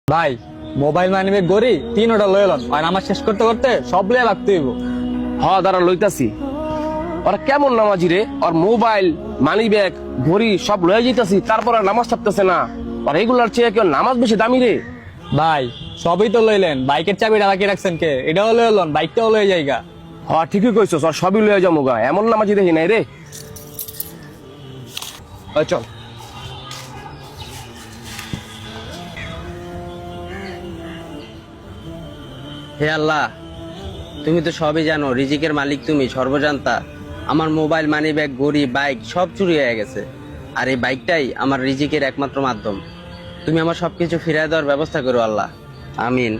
ভাই মোবাইল মানিবে গড়ি 3 লয়ে লন আর আমার শেষ করতে করতে সব লয়ে লাগতে হইব। দাঁড়া লইতাছি। ওরা কেমন নামাজি রে? ওর মোবাইল, মানি ব্যাগ, ঘড়ি সব লয়ে যেতেছি, তারপর আর নামাজ ছাড়তেছে না। আর এগুলার চেয়ে কেউ নামাজ বেশি দামি রে? ভাই সবই তো লইলেন, বাইকের চাবিটা বাকি রাখছেন কে? এটাও লয়ে লন, বাইকটাও লয়ে যাইগা। ঠিকই কইছস, আর সবই লয়ে যাবো গা। এমন নামাজি দেখি নাই রে। চল। হে আল্লাহ, তুমি তো সবই জানো, রিজিকের মালিক তুমি, সর্বজান্তা। আমার মোবাইল, মানি ব্যাগ, ঘড়ি, বাইক সব চুরি হয়ে গেছে। আর এই বাইকটাই আমার রিজিকের একমাত্র মাধ্যম। তুমি আমার সবকিছু ফিরিয়ে দেওয়ার ব্যবস্থা করো আল্লাহ, আমিন।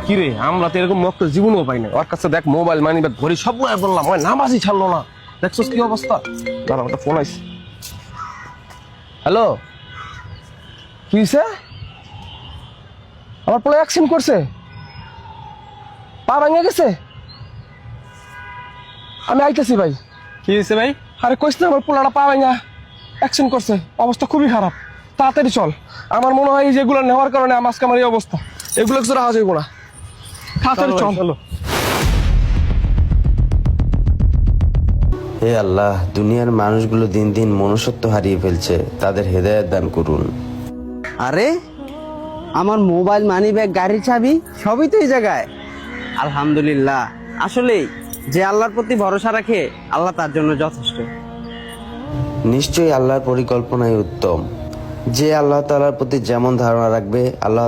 কি রে, আমরা তো এরকম মক্কেল জীবনও পাই না। ওর কাছে দেখ মোবাইল, মানি ব্যাগ, ঘড়ি সব লয়ে বললাম, ওই নামাজই ছাড়লো না। দেখছস কি অবস্থা? দাঁড়া, একটা ফোন আইছে। হ্যালো, কি হইছে? আমার পোলা অ্যাক্সিডেন্ট করছে, পা ভাঙে গেছে। আমি আইতেছি ভাই। কি হয়েছে ভাই? আরে কইস না, আমার পোলাটা পা ভাঙা অ্যাক্সিডেন্ট করছে, অবস্থা খুবই খারাপ। তাড়াতাড়ি চল। আমার মনে হয় যেগুলো নেওয়ার কারণে আজকে আমার এই অবস্থা, এগুলো কিছু রাখা যাইব না। তাড়াতাড়ি চল। হে আল্লাহ, দুনিয়ার মানুষগুলো দিন দিন মনুষ্যত্ব হারিয়ে ফেলছে, তাদের হেদায়েত দান করুন। আরে আমার মোবাইল, মানি ব্যাগ, গাড়ির চাবি সবই তো এই জায়গায়। আলহামদুলিল্লাহ। আসলেই যে আল্লাহর প্রতি ভরসা রাখে, আল্লাহ তার জন্য যথেষ্ট। নিশ্চয়ই আল্লাহর পরিকল্পনাই উত্তম। যে আল্লাহ তাআলার প্রতি যেমন ধারণা রাখবে, আল্লাহ